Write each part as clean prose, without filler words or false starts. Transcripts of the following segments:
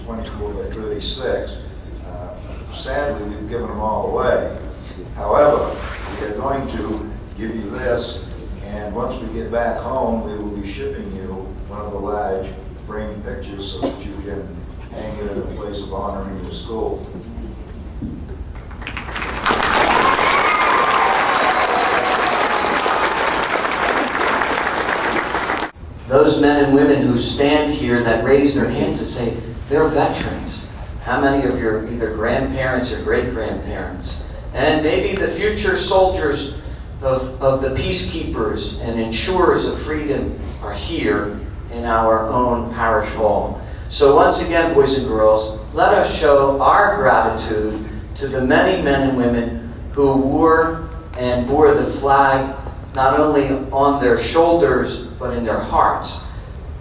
24 by 36. Sadly, we've given them all away. However, we are going to give you this, and once we get back home, we will be shipping you one of the large framed pictures so that you can hang it in a place of honor in your school. Those men and women who stand here that raise their hands and say, they're veterans. How many of your either grandparents or great-grandparents? And maybe the future soldiers of the peacekeepers and insurers of freedom are here in our own parish hall. So once again, boys and girls, let us show our gratitude to the many men and women who wore and bore the flag not only on their shoulders but in their hearts,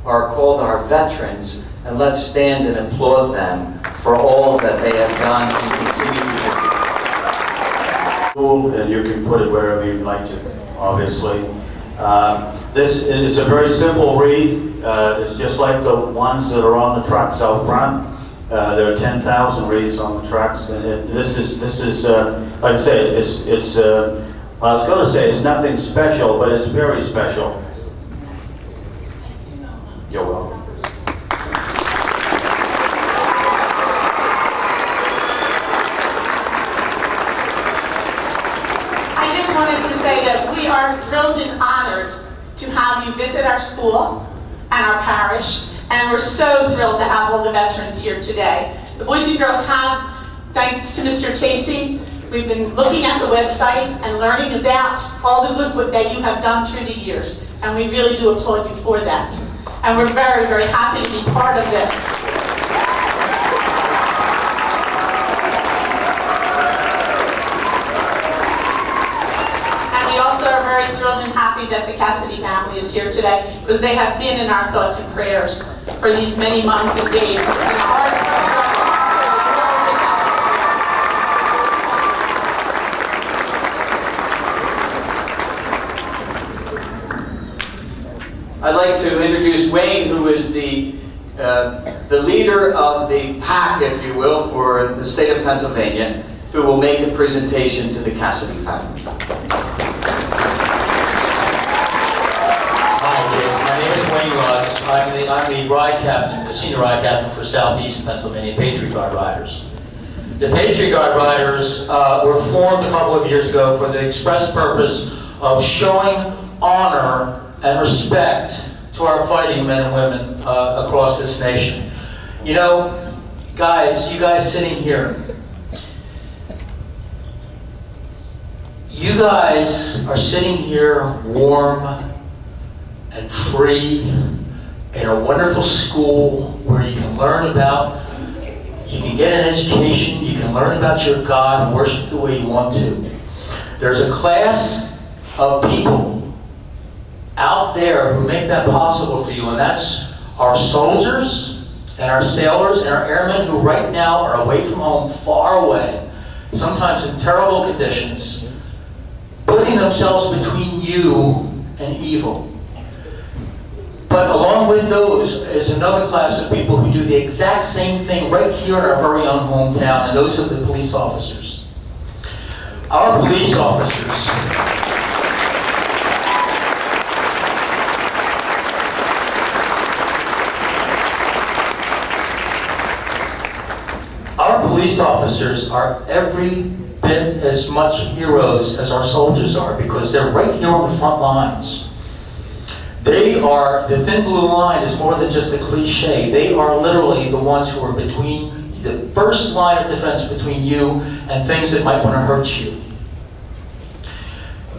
are called our veterans, and let's stand and applaud them for all that they have done and continue to do. And you can put it wherever you'd like to, obviously. This is a very simple wreath. It's just like the ones that are on the trucks out front. There are 10,000 wreaths on the trucks, and this is like I said, it's I was going to say it's nothing special, but it's very special. You're welcome. I just wanted to say that we are thrilled and honored to have you visit our school and our parish, and we're so thrilled to have all the veterans here today. The boys and girls have, thanks to Mr. Tacey, we've been looking at the website and learning about all the good work that you have done through the years, and we really do applaud you for that. And we're very, very happy to be part of this. And we also are very thrilled and happy that the Cassidy family is here today, because they have been in our thoughts and prayers for these many months and days. It's been a hard struggle. I'd like to introduce Wayne, who is the leader of the PAC, if you will, for the state of Pennsylvania, who will make a presentation to the Cassidy family. Hi, my name is Wayne Ross. I'm the ride captain, the senior ride captain for Southeast Pennsylvania Patriot Guard Riders. The Patriot Guard Riders were formed a couple of years ago for the express purpose of showing honor and respect to our fighting men and women across this nation. You know, guys, you guys sitting here, you guys are sitting here warm and free in a wonderful school where you can learn about, you can get an education, you can learn about your God and worship the way you want to. There's a class of people out there who make that possible for you, and that's our soldiers and our sailors and our airmen who right now are away from home, far away, sometimes in terrible conditions, putting themselves between you and evil. But along with those is another class of people who do the exact same thing right here in our very own hometown, and those are the police officers. Our police officers are every bit as much heroes as our soldiers are, because they're right here on the front lines. They are, the thin blue line is more than just a cliche. They are literally the ones who are between, the first line of defense between you and things that might want to hurt you.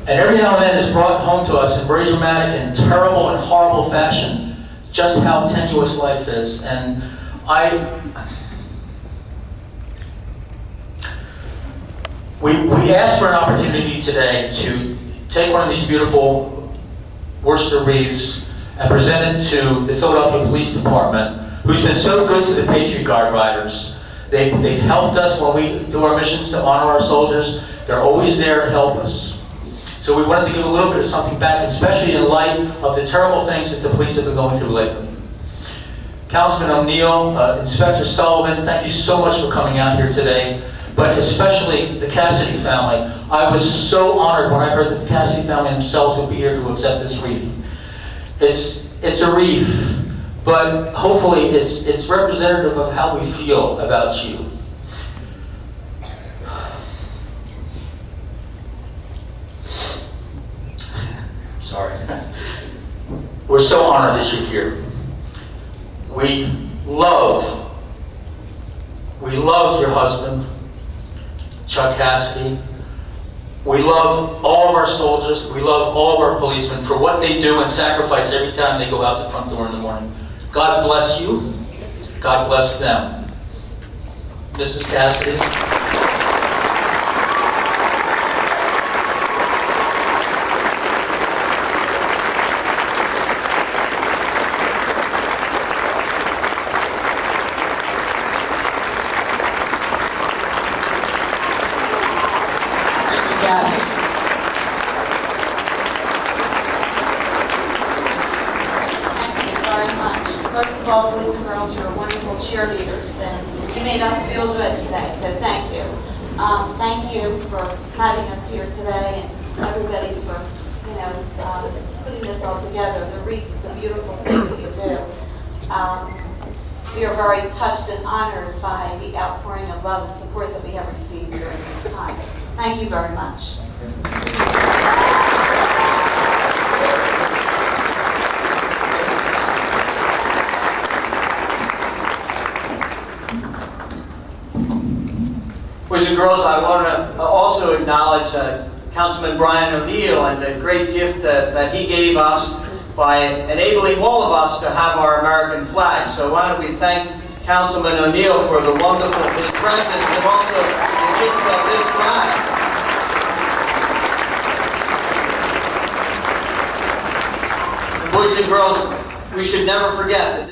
And every now and then it's brought home to us in very dramatic and terrible and horrible fashion just how tenuous life is. And we asked for an opportunity today to take one of these beautiful Worcester wreaths and present it to the Philadelphia Police Department, who's been so good to the Patriot Guard Riders. They've helped us when we do our missions to honor our soldiers. They're always there to help us. So we wanted to give a little bit of something back, especially in light of the terrible things that the police have been going through lately. Councilman O'Neill, Inspector Sullivan, thank you so much for coming out here today, but especially the Cassidy family. I was so honored when I heard that the Cassidy family themselves would be here to accept this wreath. It's a wreath, but hopefully it's representative of how we feel about you. Sorry. We're so honored that you're here. We love your husband, Chuck Cassidy. We love all of our soldiers. We love all of our policemen for what they do and sacrifice every time they go out the front door in the morning. God bless you. God bless them. Mrs. Cassidy. First of all, boys and girls, you're wonderful cheerleaders, and you made us feel good today, so thank you. Thank you for having us here today, and everybody for, putting this all together. The wreath is a beautiful thing that you do. We are very touched and honored by the outpouring of love and support that we have received during this time. Thank you very much. Boys and girls, I want to also acknowledge Councilman Brian O'Neill and the great gift that he gave us by enabling all of us to have our American flag. So why don't we thank Councilman O'Neill for the wonderful, his presence and also the gift of this flag. And boys and girls, we should never forget that